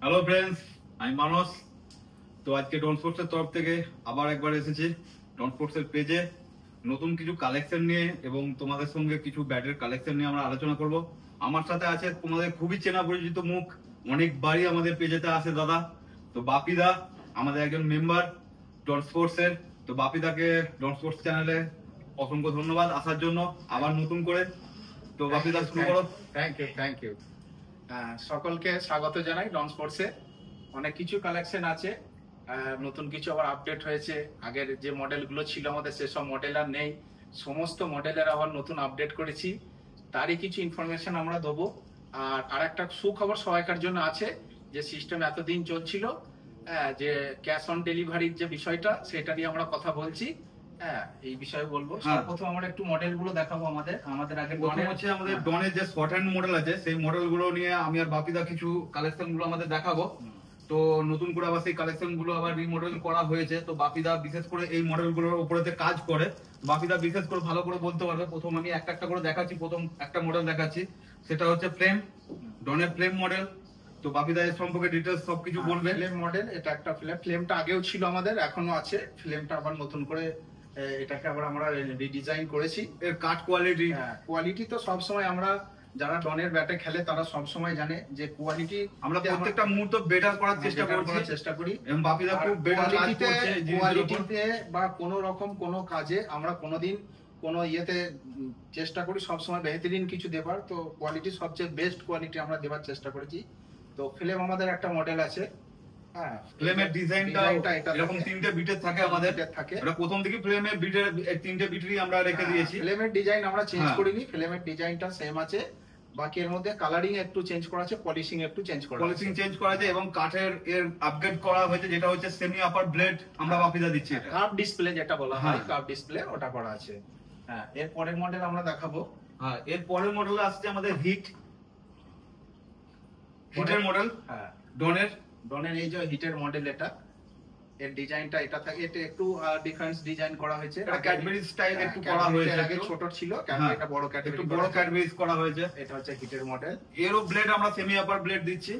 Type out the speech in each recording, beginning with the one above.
Hello friends, আমি মানস। তো আজকে ডন স্পোর্টসের তরফ থেকে আবার একবার এসেছি ডন স্পোর্টসের পেজে নতুন কিছু কালেকশন নিয়ে এবং তোমাদের সঙ্গে কিছু ব্যাটের কালেকশন নিয়ে আমরা আলোচনা করব। আমার সাথে আছে তোমাদের খুবই চেনা পরিচিত মুখ, অনেকবারই আমাদের পেজেতে আসে দাদা। তো বাপিদা আমাদের একজন মেম্বার ডন স্পোর্টসের। তো বাপিদাকে ডন স্পোর্টস চ্যানেলে অসংখ্য ধন্যবাদ আসার জন্য আবার নতুন করে। তো বাপিদা শুরু করো। Thank you. সকলকে স্বাগত জানাই ডন স্পোর্টসে। অনেক কিছু কালেকশন আছে, নতুন কিছু আবার আপডেট হয়েছে। আগের যে মডেলগুলো ছিল আমাদের সেসব মডেল আর নেই, সমস্ত মডেলের আবার নতুন আপডেট করেছি। তারই কিছু ইনফরমেশন আমরা দেবো। আর একটা সুখবর সবাইকার জন্য আছে, যে সিস্টেম এতদিন চলছিল, যে ক্যাশ অন ডেলিভারির যে বিষয়টা, সেটা নিয়ে আমরা কথা বলছি। এই বিষয়ে বলবো। প্রথম আমরা একটু মডেল গুলো দেখাবো। আমাদের আগে আমাদের ডনের যে শর্ট হ্যান্ড মডেল আছে সেই মডেল গুলো নিয়ে আমি আর বাপিদা কিছু কালেকশন গুলো আমাদের দেখাবো। তো নতুন করে আবার সেই কালেকশন গুলো আবার রিমডেল করা হয়েছে। তো বাপিদা বিশেষ করে এই মডেল গুলোর উপরেতে কাজ করে। বাপিদা বিশেষ করে ভালো করে বলতে পারবে। প্রথম আমি একটা একটা করে দেখাচ্ছি। প্রথম একটা মডেল দেখাচ্ছি, সেটা হচ্ছে ফ্লেম, ডনের ফ্লেম মডেল। তো বাপিদা এর সম্পর্কে ডিটেইলস সবকিছু বলবে। ফ্লেম মডেল, এটা একটা ফ্লেমটা আগেও ছিল আমাদের, এখনো আছে। ফ্লেমটা আবার নতুন করে এটাকে আবার আমরা রিডিজাইন করেছি। এর কাট কোয়ালিটি তো সব সময় আমরা, যারা ডনের ব্যাটে খেলে তারা সব সময় জানে যে কোয়ালিটি আমরা প্রত্যেকটা মুহূর্ত বেটার করার চেষ্টা করি এবং বাপিদা খুব বেটার কাজ করছে। কোয়ালিটিতে বা কোনো রকম কোনো কাজে আমরা কোনোদিন কোনো ইয়েতে চেষ্টা করি সব সময় বেহতরিন কিছু দেবার। তো কোয়ালিটি সবচেয়ে বেস্ট কোয়ালিটি আমরা দেবার চেষ্টা করেছি। তো ফ্লেম আমাদের একটা মডেল আছে। ফ্লেমের ডিজাইনটা এরকম তিনটে বিটের থাকে আমাদের। এটা প্রথম থেকে ফ্লেমের বিটের তিনটে বিটেরই আমরা রেখে দিয়েছি। ফ্লেমের ডিজাইন আমরা চেঞ্জ করিনি, ফ্লেমের ডিজাইনটা সেম আছে। বাকি এর মধ্যে কালারিং একটু চেঞ্জ করা আছে, পলিশিং একটু চেঞ্জ করা আছে এবং কাঠের এর আপগ্রেড করা হয়েছে, যেটা হচ্ছে সেমি আপার ব্লেড আমরা বাপিদা দিচ্ছি। এটা কার্ভ ডিসপ্লে যেটা বলা হয়, কার্ভ ডিসপ্লে ওটা করা আছে। এর পরের মডেল আমরা দেখাবো। এর পরের মডেল আসছে আমাদের হিটের মডেল। ডনের এই যে হিটের মডেল, এটা এর ডিজাইনটা এটা থাকে। এটা একটু ডিফারেন্স ডিজাইন করা হয়েছে, এটা ক্যাডবেরি স্টাইল একটু করা হয়েছে। আগে ছোট ছিল, এটা বড় ক্যাডবেরি, একটু বড় ক্যাডবেরি করা হয়েছে। এটা হচ্ছে হিটের মডেল। এরও ব্লেড আমরা সেমি আপার ব্লেড দিচ্ছি।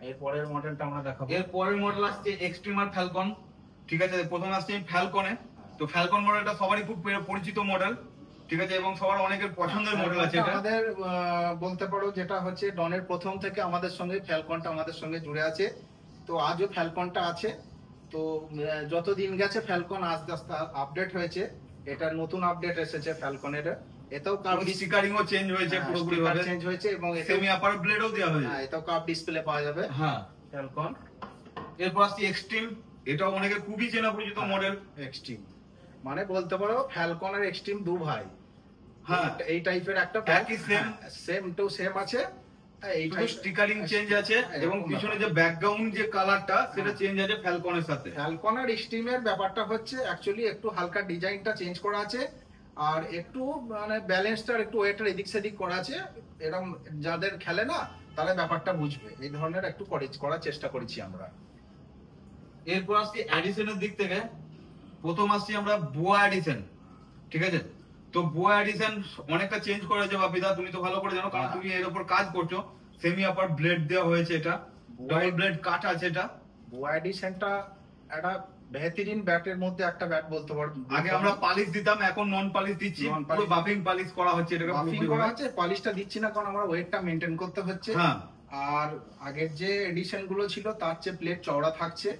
এর পরের মডেলটা আমরা দেখাবো। এর পরের মডেল আসছে এক্সট্রিমার ফ্যালকন। ঠিক আছে, প্রথমে আসছে ফ্যালকনে। তো ফ্যালকন মডেলটা সবারই খুব পরিচিত মডেল, ঠিক আছে, এবং সবার অনেকের পছন্দের মডেল আছে। এটা আমাদের বলতে পারো যেটা হচ্ছে ডনের প্রথম থেকে আমাদের সঙ্গে ফ্যালকনটা আমাদের সঙ্গে জুড়ে আছে। তো আজও ফ্যালকনটা আছে। তো যতদিন গেছে ফ্যালকন আস্তে আস্তে আপডেট হয়েছে। এটা নতুন আপডেট এসেছে ফ্যালকনের। এটাও কার্ভ স্টিকারিংও চেঞ্জ হয়েছে, পুরোপুরি ভাবে চেঞ্জ হয়েছে এবং সেমি আপার ব্লেডও দেওয়া হয়েছে। এটাও কার্ভ ডিসপ্লে পাওয়া যাবে। ফ্যালকন। এরপর আসছে এক্সট্রিম। এটাও অনেকের খুবই চেনা পরিচিত মডেল। এক্সট্রিম মানে বলতে পারো ফ্যালকন আর এক্সট্রিম দু ভাই। এই টাইপের একটা একই সেম টু সেম আছে। এইটা স্টিকারিং চেঞ্জ আছে এবং পিছনে যে ব্যাকগ্রাউন্ড যে কালারটা সেটা চেঞ্জ আছে ফ্যালকনের সাথে। ফ্যালকন আর এক্সট্রিমের ব্যাপারটা হচ্ছে অ্যাকচুয়ালি একটু হালকা ডিজাইনটা চেঞ্জ করা আছে, আর একটু মানে ব্যালেন্সটা একটু ওয়েটার এদিক সেদিক করা আছে। এরকম যাদের খেলে না তারা ব্যাপারটা বুঝবে। এই ধরনের একটু করার চেষ্টা করেছি আমরা। এরপর আসছি অ্যাডিশনের দিক থেকে। প্রথম আসছি আমরা বোয়া অ্যাডিশন। ঠিক আছে, তো বোয়া এডিশন অনেকটা চেঞ্জ করেছে বাপিদা, তুমি তো ভালো করে জানো কারণ তুমি এর উপর কাজ করছো। সেমি আপার ব্লেড দেওয়া হয়েছে, এটা ডাবল ব্লেড কাট আছে। এটা বোয়া এডিশনটা একটা বেহতরিন ব্যাটের মধ্যে একটা ব্যাট বলতে পারবো। আগে আমরা পালিশ দিতাম, এখন নন পালিশ দিচ্ছি। পুরো বাফিং পালিশ করা হচ্ছে। এটাকে বাফিং করা হচ্ছে, পালিশটা দিচ্ছি না কারণ আমরা ওয়েটটা মেইনটেইন করতে হচ্ছে। আর আগের যে এডিশন গুলো ছিল তার চেয়ে প্লেট চওড়া থাকছে।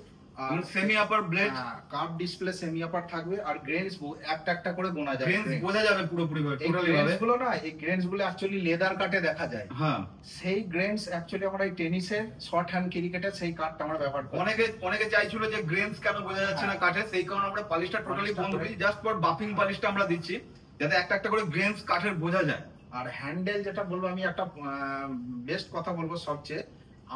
সেমি আপার ব্লেড, কার্ভ ডিসপ্লে সেমি আপার থাকবে। আর গ্রেনস একটা একটা করে গোনা যাবে, গ্রেনস বোঝা যাবে পুরোপুরি ভাবে। টোটালি ভাবে গুলো না, এই গ্রেনস গুলো অ্যাকচুয়ালি লেদার কাটে দেখা যায়। সেই গ্রেনস অ্যাকচুয়ালি আমরা এই টেনিসের শর্ট হ্যান্ড ক্রিকেটে সেই কাটটা আমরা ব্যবহার করি। অনেকে চাইছিল যে গ্রেনস কেন বোঝা যাচ্ছে না কাটে, সেই কারণে আমরা পালিশটা টোটালি বন্ধ করি। জাস্ট ফর বাফিং পালিশটা আমরা দিচ্ছি যাতে একটা একটা করে গ্রেনস কাঠের বোঝা যায়। আর হ্যান্ডেল যেটা বলবো, আমি একটা বেস্ট কথা বলবো সবচেয়ে,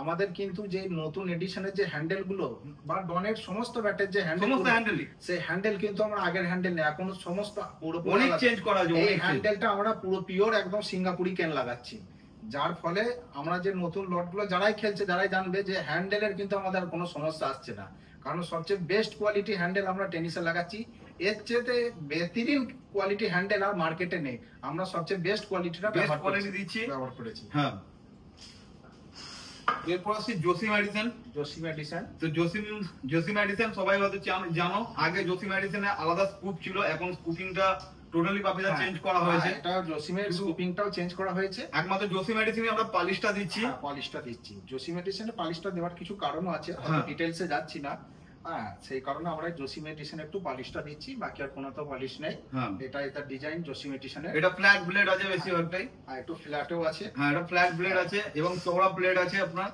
আমাদের কিন্তু যে নতুন এডিশনের যে হ্যান্ডেল গুলো বা ডনের সমস্ত ব্যাটের যে হ্যান্ডেল, সেই হ্যান্ডেল কিন্তু আমরা আগের হ্যান্ডেল নেই, এখন সমস্ত অনেক চেঞ্জ করা যায়। এই হ্যান্ডেলটা আমরা পুরো পিওর একদম সিঙ্গাপুরি কেন লাগাচ্ছি, যার ফলে আমরা যে নতুন লট গুলো যারাই খেলছে যারাই জানবে যে হ্যান্ডেলের কিন্তু আমাদের কোনো সমস্যা আসছে না। কারণ সবচেয়ে বেস্ট কোয়ালিটি হ্যান্ডেল আমরা টেনিসে লাগাচ্ছি। এর চেয়ে বেহতরিন কোয়ালিটি হ্যান্ডেল আর মার্কেটে নেই। আমরা সবচেয়ে বেস্ট কোয়ালিটিটা ব্যবহার করেছি। এরপর আসছি জসিম এডিশন। জসিম এডিশন। তো জসিম এডিশন সবাই হয়তো জানো, আগে জসিম এডিশনে আলাদা স্কুপ ছিল, এখন স্কুপিংটা টোটালি বাপিদা চেঞ্জ করা হয়েছে। এটা জসিমের স্কুপিংটাও চেঞ্জ করা হয়েছে। একমাত্র জসিম এডিশনে আমরা পলিশটা দিচ্ছি। পলিশটা দিচ্ছি। জসিম এডিশনে পলিশটা দেওয়ার কিছু কারণও আছে, ডিটেইলসে যাচ্ছি না। হ্যাঁ, সেই কারণে আমরা জসিম এডিশনে একটু পলিশটা দিচ্ছি, বাকি আর কোনো তো পলিশ নেই। এটা ডিজাইন জসিম এডিশনে। এটা ফ্ল্যাট ব্লেড আছে বেশিরভাগটাই, আর একটু ফ্ল্যাটও আছে। হ্যাঁ, এটা ফ্ল্যাট ব্লেড আছে এবং চওড়া ব্লেড আছে আপনার।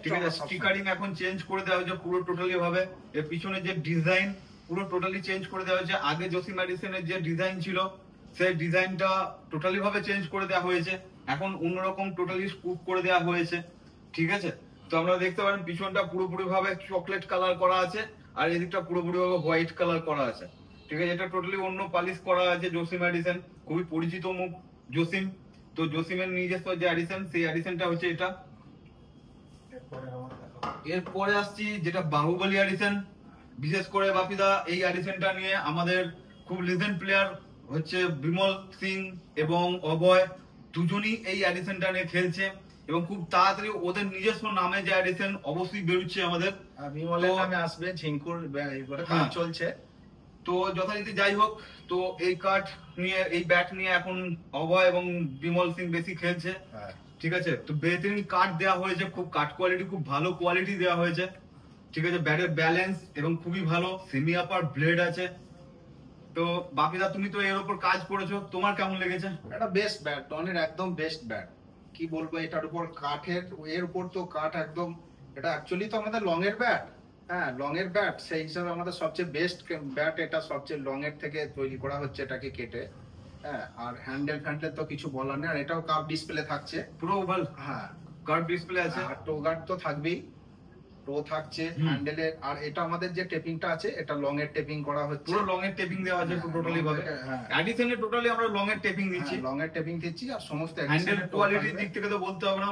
ঠিক আছে, স্টিকারিং এখন চেঞ্জ করে দেওয়া হয়েছে পুরো টোটালি ভাবে। এর পিছনে যে ডিজাইন পুরো টোটালি চেঞ্জ করে দেওয়া হয়েছে। আগে জসিম এডিশনের যে ডিজাইন ছিল সেই ডিজাইনটা টোটালি ভাবে চেঞ্জ করে দেওয়া হয়েছে, এখন অন্যরকম টোটালি স্কুপ করে দেওয়া হয়েছে। ঠিক আছে, তো আমরা দেখতে পারেন পিছনটা পুরোপুরি ভাবে চকলেট কালার করা আছে, আর এদিকটা পুরোপুরি ভাবে হোয়াইট কালার করা আছে। ঠিক আছে, এটা টোটালি অন্য পলিশ করা আছে। জসিম এডিশন খুবই পরিচিত মুখ জসিম। তো জসিমের নিজস্ব যে এডিশন, সেই এডিশনটা হচ্ছে এটা। এরপরে আসছি যেটা বাহুবলী এডিশন। বিশেষ করে বাপিদা এই এডিশনটা নিয়ে আমাদের খুব লিজেন্ড প্লেয়ার হচ্ছে বিমল সিং এবং অভয়, দুজনই এই এডিশনটা নিয়ে খেলছে এবং খুব তাড়াতাড়ি ওদের নিজস্ব নামে যে এডিশন অবশ্যই বেরোচ্ছে আমাদের। বিমলের নামে আসবে, ঝিঙ্কুর কাজ চলছে। তো যথারীতি যাই হোক, তো এই কার্ড নিয়ে, এই ব্যাট নিয়ে এখন অভয় এবং বিমল সিং বেশি খেলছে। ঠিক আছে, তো বেহতরিন কাট দেওয়া হয়েছে, খুব কাট কোয়ালিটি খুব ভালো কোয়ালিটি দেওয়া হয়েছে। ঠিক আছে, ব্যাটের ব্যালেন্স এবং খুবই ভালো, সেমি আপার ব্লেড আছে। তো বাপিদা তুমি তো এর উপর কাজ করেছো, তোমার কেমন লেগেছে? এটা বেস্ট ব্যাট, ডনের একদম বেস্ট ব্যাট। কি বলবো, এটার উপর কাঠের, এর উপর তো কাঠ একদম। এটা অ্যাকচুয়ালি তো আমাদের লং এর ব্যাট। হ্যাঁ, লং এর ব্যাট, সেই হিসাবে আমাদের সবচেয়ে বেস্ট ব্যাট এটা, সবচেয়ে লং এর থেকে তৈরি করা হচ্ছে এটাকে কেটে। হ্যাঁ, আর হ্যান্ডেল তো কিছু বলার নেই। আর এটাও কার্ভ ডিসপ্লে থাকছে পুরো ওভাল। হ্যাঁ, কার্ভ ডিসপ্লে আছে, আর টো গার্ড তো থাকবেই, টো থাকছে হ্যান্ডেলের। আর এটা আমাদের যে টেপিংটা আছে, এটা লং এর টেপিং করা হচ্ছে, পুরো লং এর টেপিং দেওয়া আছে টোটালি ভাবে। এডিশনে টোটালি আমরা লং এর টেপিং দিচ্ছি, লং এর টেপিং দিচ্ছি। আর সমস্ত হ্যান্ডেল কোয়ালিটির দিক থেকে তো বলতে হবে না,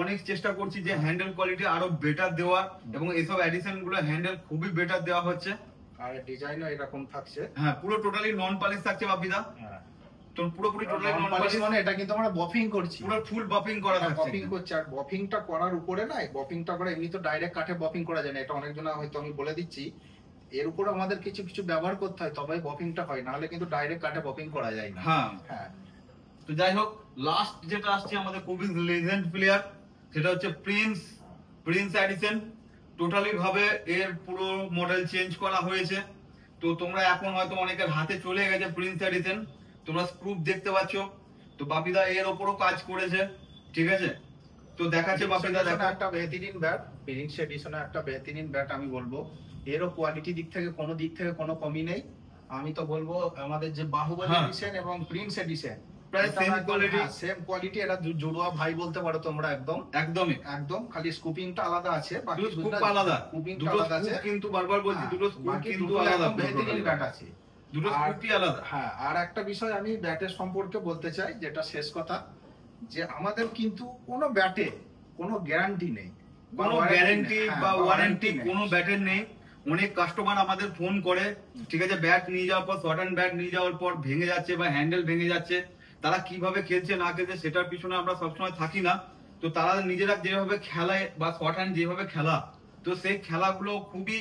অনেক চেষ্টা করছি যে হ্যান্ডেল কোয়ালিটি আরো বেটার দেওয়ার, এবং এইসব এডিশন গুলো হ্যান্ডেল খুবই বেটার দেওয়া হচ্ছে। আর ডিজাইনও এরকম থাকছে। হ্যাঁ, পুরো টোটালি নন পলিশ থাকছে বাপিদা। তো পুরোপুরি টোটালি নন পলিশ মানে এটা কিন্তু আমরা বফিং করছি, পুরো ফুল বফিং করা থাকছে। বফিং করছি। আর বফিংটা করার উপরে না, বফিংটা করে এমনি তো ডাইরেক্ট কাঠে বফিং করা যায় না, এটা অনেকজন হয়তো আমি বলে দিচ্ছি। এর উপর আমাদের কিছু কিছু ব্যবহার করতে হয়, তবে বফিংটা হয়, নাহলে কিন্তু ডাইরেক্ট কাঠে বফিং করা যায় না। হ্যাঁ হ্যাঁ। তো যাই হোক, লাস্ট যেটা আসছে আমাদের খুবই লেজেন্ড প্লেয়ার, সেটা হচ্ছে প্রিন্স এডিশন। টোটালি ভাবে এর পুরো মডেল চেঞ্জ করা হয়েছে। তো তোমরা এখন হয়তো অনেকের হাতে চলে গেছে প্রিন্স এডিশন, তোমরা স্ক্রুপ দেখতে পাচ্ছ। তো বাপিদা এর ওপরও কাজ করেছে। ঠিক আছে, তো দেখাচ্ছে বাপিদা একটা বেহতরিন ব্যাট, প্রিন্স এডিশনে একটা বেহতরিন ব্যাট আমি বলবো। এরও কোয়ালিটি দিক থেকে কোনো কমি নেই। আমি তো বলবো আমাদের যে বাহুবলী এডিশন এবং প্রিন্স এডিশন প্রায় সেম কোয়ালিটি। এরা জুড়ুয়া ভাই বলতে পারো তোমরা। একদম খালি স্কুপিংটা আলাদা আছে, বাকি স্কুপ আলাদা, স্কুপিংটা আলাদা আছে। কিন্তু বারবার বলছি দুটো স্কুপ কিন্তু আলাদা, বেহতরিন ব্যাট আছে, দুটো স্কুপই আলাদা। হ্যাঁ, আর একটা বিষয় আমি ব্যাটের সম্পর্কে বলতে চাই, যেটা শেষ কথা, যে আমাদের কিন্তু কোনো ব্যাটে কোনো গ্যারান্টি নেই, কোনো গ্যারান্টি বা ওয়ারেন্টি কোনো ব্যাটের নেই। অনেক কাস্টমার আমাদের ফোন করে, ঠিক আছে, ব্যাট নিয়ে যাওয়ার পর, শর্ট হ্যান্ড ব্যাট নিয়ে যাওয়ার পর ভেঙে যাচ্ছে বা হ্যান্ডেল ভেঙে যাচ্ছে, তারা কিভাবে খেলছে না খেলছে সেটার পিছনে আমরা সবসময় থাকি না। তো তারা নিজেরা যেভাবে খেলায় বা শর্ট হ্যান্ড যেভাবে খেলা, তো সেই খেলাগুলো খুবই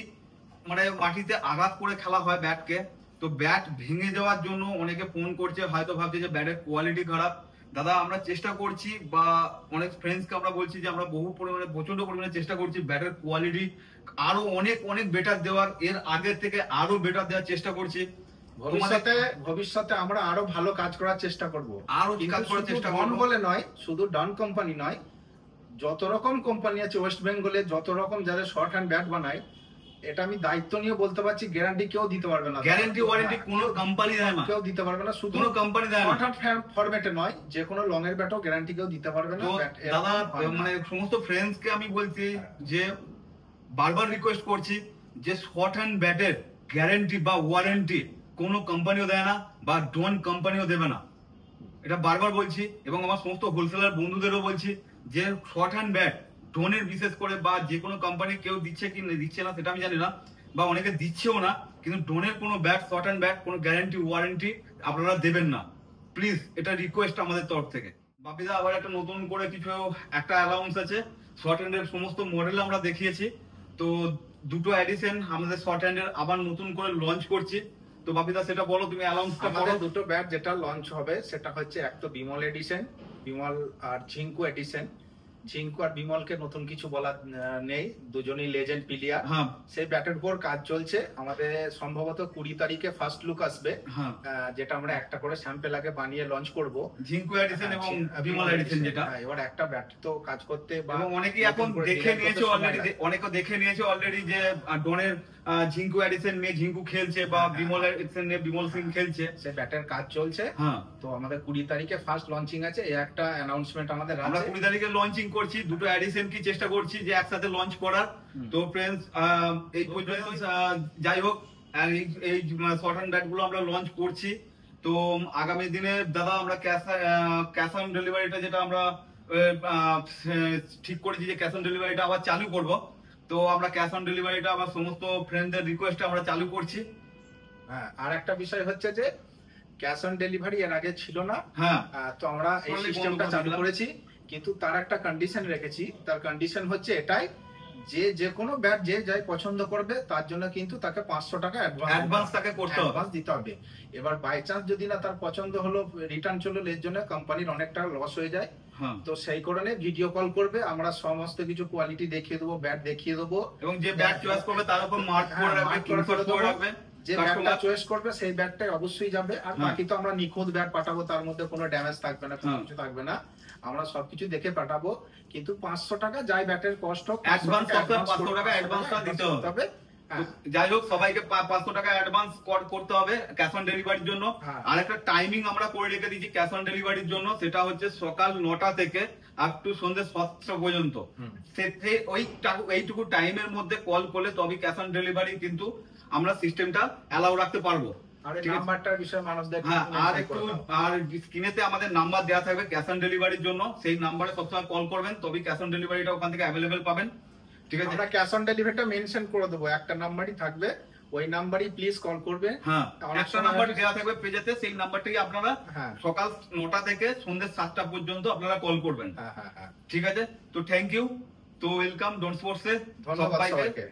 মানে মাটিতে আঘাত করে খেলা হয় ব্যাটকে। তো ব্যাট ভেঙে যাওয়ার জন্য অনেকে ফোন করছে, হয়তো ভাবছে যে ব্যাটের কোয়ালিটি খারাপ। দাদা, আমরা চেষ্টা করছি বা অনেক ফ্রেন্ডসকে আমরা বলছি যে আমরা প্রচন্ড পরিমাণে চেষ্টা করছি ব্যাটের কোয়ালিটি আরো অনেক বেটার দেওয়ার, এর আগের থেকে আরো বেটার দেওয়ার চেষ্টা করছি। ভবিষ্যতে আমরা আরো ভালো কাজ করার চেষ্টা করব, আরো কাজ করার চেষ্টা করব বলে নয়, শুধু ডন কোম্পানি নয়, যত রকম কোম্পানি আছে ওয়েস্ট বেঙ্গলে, যত রকম যাদের শর্ট হ্যান্ড ব্যাট বানায়, এটা আমি দায়িত্ব নিয়ে বলতে পারছি, গ্যারান্টি কেউ দিতে পারবে না, গ্যারান্টি ওয়ারেন্টি কোনো কোম্পানি দেয় না, কেউ দিতে পারবে না, শুধু কোনো কোম্পানি দেয় না। শর্ট হ্যান্ড ফরম্যাটে নয়, যে কোনো লং এর ব্যাটও গ্যারান্টি কেউ দিতে পারবে না। দাদা, মানে সমস্ত ফ্রেন্ডস কে আমি বলছি যে বারবার রিকোয়েস্ট করছি যে শর্ট হ্যান্ড ব্যাটের গ্যারান্টি বা ওয়ারেন্টি কোনো কোম্পানিও দেয় না বা ডন কোম্পানিও দেবে না, এটা বারবার বলছি। এবং আমার সমস্ত হোলসেলার বন্ধুদেরও বলছি যে শর্ট হ্যান্ড ব্যাট ডনের বিশেষ করে বা যে কোনো কোম্পানি কেউ দিচ্ছে কি দিচ্ছে না সেটা আমি জানি না, বা অনেকে দিচ্ছেও না, কিন্তু ডনের কোনো ব্যাট, শর্ট হ্যান্ড ব্যাট কোনো গ্যারান্টি ওয়ারেন্টি আপনারা দেবেন না, প্লিজ। এটা রিকোয়েস্ট আমাদের তরফ থেকে। বাপিদা, আবার একটা নতুন করে কিছু একটা অ্যালাউন্স আছে, শর্ট হ্যান্ডের সমস্ত মডেল আমরা দেখিয়েছি। তো দুটো এডিশন আমাদের শর্ট হ্যান্ডের আবার নতুন করে লঞ্চ করছি। তো বাপিদা সেটা বলো, তুমি অ্যানাউন্সটা করো। আমাদের দুটো ব্যাট যেটা লঞ্চ হবে সেটা হচ্ছে এক তো বিমল এডিশন, বিমল আর ঝিঙ্কু এডিশন। ঝিঙ্কু আর বিমলকে নতুন কিছু বলার নেই, দুজনেই লেজেন্ড প্লেয়ার। হ্যাঁ সেই ব্যাটের উপর কাজ চলছে। আমাদের সম্ভবত 20 তারিখে ফার্স্ট লুক আসবে, হ্যাঁ, যেটা আমরা একটা করে স্যাম্পেল আগে বানিয়ে লঞ্চ করব। ঝিঙ্কু এডিশন এবং বিমল এডিশন যেটা। এবার একটা ব্যাট তো কাজ করতে বা এবং অনেকেই এখন দেখে নিয়েছে অলরেডি, অনেকে দেখে নিয়েছে অলরেডি যে ডনের ঝিঙ্কু এডিশন নিয়ে ঝিঙ্কু খেলছে বা বিমল এডিশন নিয়ে বিমল সিং খেলছে। সেই ব্যাটের কাজ চলছে। হ্যাঁ, তো আমাদের 20 তারিখে ফার্স্ট লঞ্চিং আছে, এই একটা অ্যানাউন্সমেন্ট আমাদের আমরা আছে। 20 তারিখে লঞ্চিং করছি, দুটো এডিশন কি চেষ্টা করছি যে একসাথে লঞ্চ করার। তো ফ্রেন্ডস এই পর্যন্ত যাই হোক, এই শর্ট হ্যান্ড ব্যাট গুলো আমরা লঞ্চ করছি। তো আগামী দিনে দাদা আমরা ক্যাশ অন ডেলিভারিটা যেটা আমরা ঠিক করেছি যে ক্যাশ অন ডেলিভারিটা আবার চালু করব। তো আমরা ক্যাশ অন ডেলিভারিটা আবার সমস্ত ফ্রেন্ডদের রিকোয়েস্টে আমরা চালু করছি। হ্যাঁ, আর একটা বিষয় হচ্ছে যে ক্যাশ অন ডেলিভারি এর আগে ছিল না। হ্যাঁ, তো আমরা এই বন্ধ সিস্টেমটা করে চালু দিলাম। করেছি, কিন্তু তার একটা কন্ডিশন রেখেছি। তার কন্ডিশন হচ্ছে এটাই যে কোনো ব্যাট যে যাই পছন্দ করবে তার জন্য কিন্তু তাকে 500 টাকা অ্যাডভান্স তাকে করতে হবে। অ্যাডভান্স দিতে হবে। এবার বাই চান্স যদি না তার পছন্দ হলো, রিটার্ন চলো, এর জন্য কোম্পানির অনেক টাকা লস হয়ে যায়। হ্যাঁ, তো সেই কারণে ভিডিও কল করবে, আমরা সমস্ত কিছু কোয়ালিটি দেখিয়ে দেবো, ব্যাট দেখিয়ে দেবো। এবং যে ব্যাট চয়েস করবে তার উপর মার্ক করে রাখবে, mark করে screenshot করে রাখবে। যে ব্যাটটা চয়েস করবে সেই ব্যাটটাই অবশ্যই যাবে। আর হ্যাঁ। বাকি তো আমরা নিখুঁত ব্যাট পাঠাবো, তার মধ্যে কোনো ড্যামেজ থাকবে না, কোনো হ্যাঁ। কিছু থাকবে না, আমরা সবকিছু দেখে পাঠাবো। কিন্তু 500 টাকা যাই ব্যাটের কষ্ট হোক, অ্যাডভান্স করতে হবে, 500 টাকা অ্যাডভান্সটা দিতে হবে। হ্যাঁ। যাই হোক, সবাইকে 500 টাকা অ্যাডভান্স করতে হবে ক্যাশ অন ডেলিভারির জন্য। হ্যাঁ। আর একটা টাইমিং আমরা করে রেখে দিয়েছি ক্যাশ অন ডেলিভারির জন্য, সেটা হচ্ছে সকাল 9টা থেকে আপ টু সন্ধ্যে 7টা পর্যন্ত। সেতে এইটুকু টাইমের মধ্যে কল করলে তবে ক্যাশ অন ডেলিভারি কিন্তু আমরা সিস্টেমটা অ্যালাউ রাখতে পারবো। আর এই ঠিক আছে? নাম্বারটার বিষয়ে মানুষদের হ্যাঁ, আর একটু আর স্ক্রিনেতে আমাদের নাম্বার দেওয়া থাকবে ক্যাশ অন ডেলিভারির জন্য, সেই নাম্বারে সবসময় কল করবেন, তবে ক্যাশ অন ডেলিভারিটা ওখান থেকে অ্যাভেলেবেল পাবেন। ঠিক আছে? আমরা ক্যাশ অন ডেলিভারিটা মেনশন করে দেবো, একটা নাম্বারই থাকবে, ওই নাম্বারই প্লিজ কল করবে। হ্যাঁ, অনেক একটা সময় নাম্বার দেওয়া থাকবে পেজেতে, সেই নাম্বারটাই আপনারা হ্যাঁ। সকাল 9টা থেকে সন্ধ্যে 7টা পর্যন্ত আপনারা কল করবেন। হ্যাঁ হ্যাঁ হ্যাঁ, ঠিক আছে? তো থ্যাংক ইউ। তো ওয়েলকাম ডোন্ট স্পোর্টসে ধন্যবাদ সবাইকে। সবাইকে।